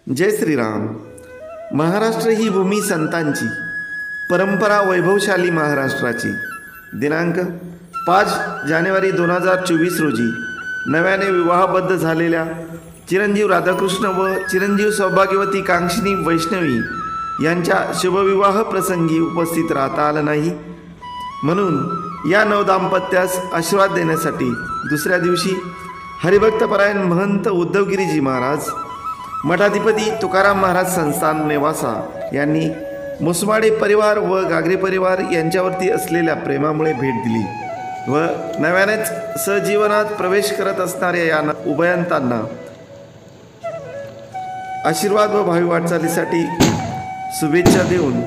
जय श्रीराम। महाराष्ट्र ही भूमी संतांची, परंपरा वैभवशाली महाराष्ट्राची। दिनांक 5 जानेवारी 2024 रोजी नव्याने विवाहबद्ध झालेल्या चिरंजीव राधाकृष्ण व चिरंजीव सौभाग्यवती कांक्षिणी वैष्णवी यांच्या शुभविवाह प्रसंगी उपस्थित राहता आलं नाही, म्हणून या नवदाम्पत्यास आशीर्वाद देण्यासाठी दुसऱ्या दिवशी हरिभक्तपरायण महंत उद्धवगिरीजी महाराज, मठाधिपती तुकाराम महाराज संस्थान नेवासा यांनी मुसमाडे परिवार व गागरे परिवार यांच्यावरती असलेल्या प्रेमामुळे भेट दिली व नव्यानेच सहजीवनात प्रवेश करत असणाऱ्या या उभयंतांना आशीर्वाद व भावी वाटचालीसाठी शुभेच्छा देऊन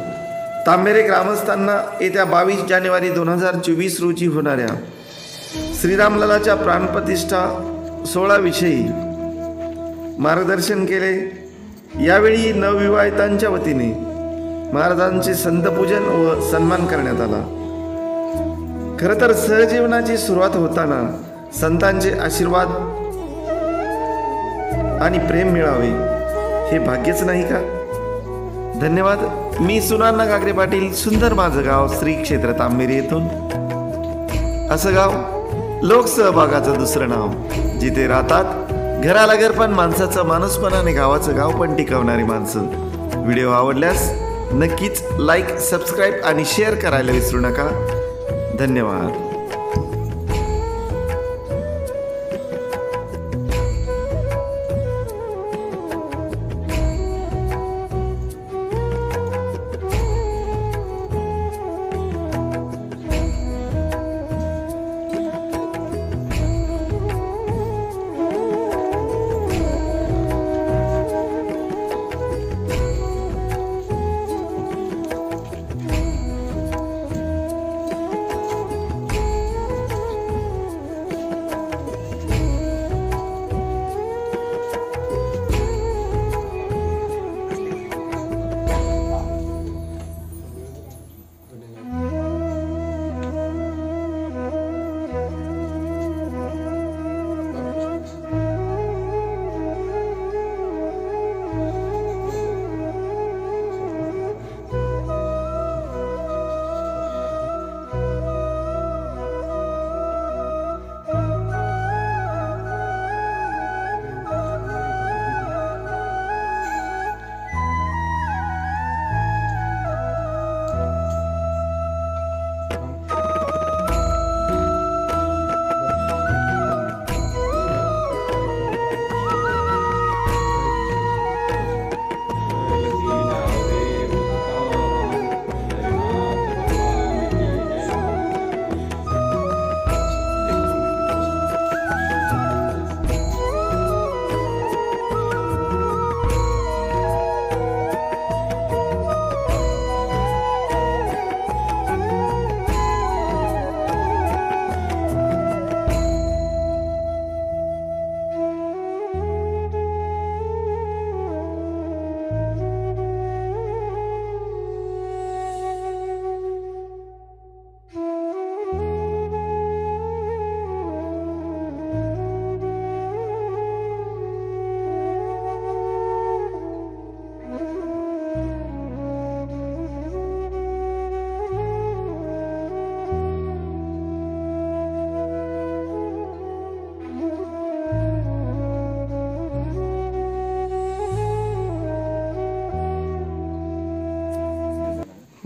तांबेरे ग्रामस्थांना येत्या 22 जानेवारी 2024 रोजी होणाऱ्या श्रीरामललाच्या प्राणप्रतिष्ठा सोहळ्याविषयी मार्गदर्शन केले। यावेळी नवविवाहितांच्या वतीने महाराजांचे संतपूजन व सन्मान करण्यात आला। खरं तर सहजीवनाची सुरुवात होताना संतांचे आशीर्वाद आणि प्रेम मिळावे हे भाग्यच नाही का? धन्यवाद। मी सुनाना गागरे पाटील, सुंदर माझं गाव, श्री क्षेत्र तांबेरे येथून। असं गाव लोकसहभागाचं दुसरं नाव, जिथे राहतात घराला घर पण माणसाचं माणूसपण आणि गावाचं गाव पण टिकवणारी माणसं। व्हिडिओ आवडल्यास नक्कीच लाईक, सबस्क्राईब आणि शेअर करायला विसरू नका। धन्यवाद।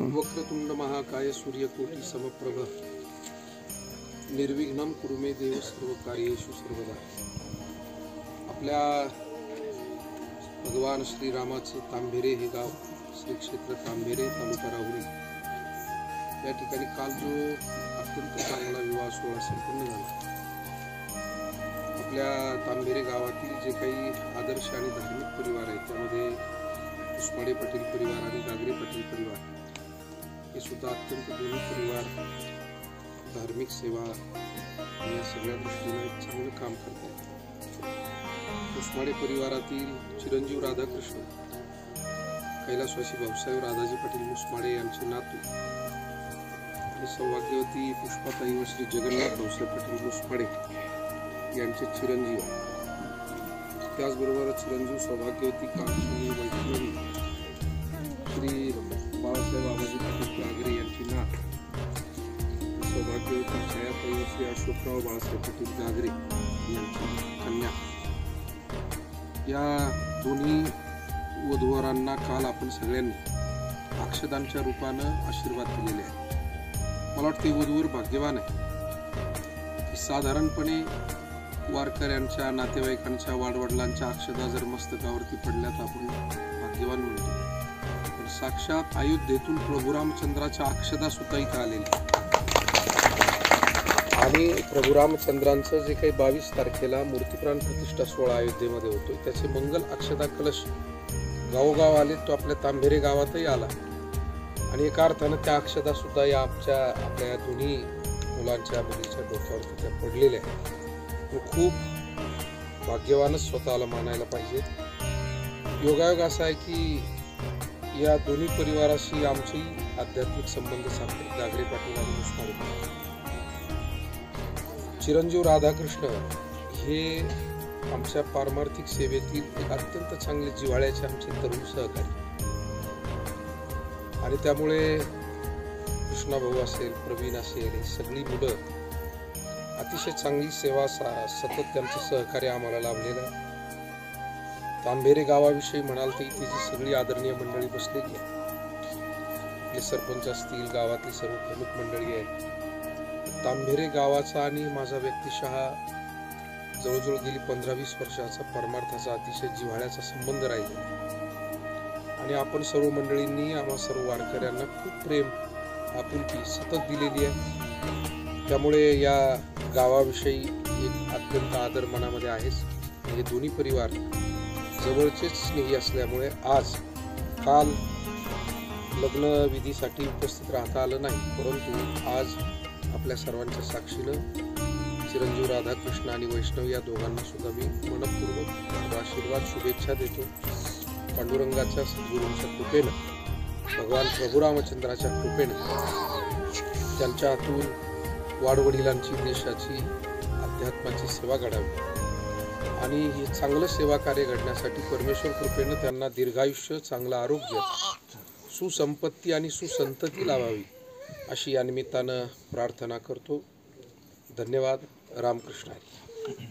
वक्रतुंड महाकाय सूर्यकोटि समप्रभ निर्विघ्नं कुरु मे देव सर्व कार्येषु सर्वदा। आपल्या भगवान श्रीरामाचं तांबेरे हे गाव, श्री क्षेत्र तांबेरे, तालुका राहुरी या ठिकाणी काल जो अत्यंत चांगला विवाह सोहळा संपन्न झाला, आपल्या तांबेरे गावातील जे काही आदर्श आणि धार्मिक परिवार आहेत त्यामध्ये मुसमाडे पाटील परिवार आणि गागरे पाटील परिवार हे सुद्धा अत्यंत दोन्ही परिवार धार्मिक सेवा या सगळ्या दृष्टीने चांगलं काम करतात। मुसमाडे परिवारातील चिरंजीव राधाकृष्ण कैलासवासी भाऊसाहेब राधाजी पाटील मुसमाडे यांचे नातू आणि सौभाग्यवती पुष्पाताई व श्री जगन्नाथ भाऊसाहेब पाटील मुसमाडे यांचे चिरंजीव त्याचबरोबर चिरंजीव सौभाग्यवती कांक्षणी वैष्णवी श्री बाळासाहेब आबाजी पाटील गागरे यांची नात सौभाग्यवती छायाताई श्री अशोकराव बाळासाहेब पाटील गागरे यांची कन्या या दोन्ही वधूवरांना काल आपण सगळ्यांनी अक्षदांच्या रूपानं आशीर्वाद दिलेले आहे। मला वाटते वधूवर भाग्यवान आहे। साधारणपणे वारकऱ्यांच्या नातेवाईकांच्या वाडवडिलांच्या अक्षदा जर मस्तकावरती पडल्या तर आपण भाग्यवान म्हणतो, पण साक्षात अयोध्येतून प्रभू रामचंद्राच्या अक्षदा सुद्धा इथं आलेल्या आणि प्रभू रामचंद्रांचं जे काही 22 तारखेला मूर्तिप्राण प्रतिष्ठा सोहळा अयोध्येमध्ये होतोय त्याचे मंगल अक्षदा कलश गावोगाव आले, तो आपल्या तांभेरे गावातही आला आणि एका अर्थानं त्या अक्षदा सुद्धा या आपल्या दोन्ही मुलांच्या मुलीच्या डोक्यावरती त्या पडलेल्या आहेत। खूप भाग्यवानच स्वतःला मानायला पाहिजे। योगायोग असा आहे की या दोन्ही परिवाराशी आमची आध्यात्मिक संबंध साधले गागरे पाटील आणि उस्माडी पाटील। चिरंजीव राधाकृष्ण हे आमच्या पारमार्थिक सेवेतील एक अत्यंत चांगले जिव्हाळ्याचे आमचे तरुण सहकारी आणि त्यामुळे कृष्णा भाऊ असेल, प्रवीण असेल, ही सगळी मुलं अतिशय चांगली सेवा सतत त्यांचं सहकार्य आम्हाला लाभलेलं आहे। तांभेरे गावाविषयी म्हणाल तर इथे जी सगळी आदरणीय मंडळी बसलेली आहे, आपले सरपंच असतील, गावातली सर्व प्रमुख मंडळी आहेत। तांभेरे गावाचा आणि माझा व्यक्तिशः जवळजवळ गेली 15-20 वर्षाचा परमार्थाचा अतिशय जिव्हाळ्याचा संबंध राहिलेला आणि आपण सर्व मंडळींनी आम्हा सर्व वारकऱ्यांना खूप प्रेम आपुलकी सतत दिलेली आहे। त्यामुळे या गावाविषयी एक अत्यंत आदर मनामध्ये आहेच। हे दोन्ही परिवार जवळचेच स्नेही असल्यामुळे काल लग्न विधीसाठी उपस्थित राहता आलं नाही, परंतु आज आपल्या सर्वांच्या साक्षीनं चिरंजीव राधाकृष्ण आणि वैष्णवी या दोघांना सुद्धा मी मनपूर्वक आशीर्वाद शुभेच्छा देतो। पांडुरंगाच्या सद्गुरूंच्या कृपेनं, भगवान प्रभू रामचंद्राच्या कृपेनं त्यांच्या हातून वाडवडिलांची, देशाची, अध्यात्माची सेवा घडावी आणि हे चांगलं सेवा कार्य घडण्यासाठी परमेश्वर कृपेनं त्यांना दीर्घायुष्य, चांगलं आरोग्य, सुसंपत्ती आणि सुसंतती लाभावी अशी या निमित्तानं प्रार्थना करतो। धन्यवाद। रामकृष्ण हरी।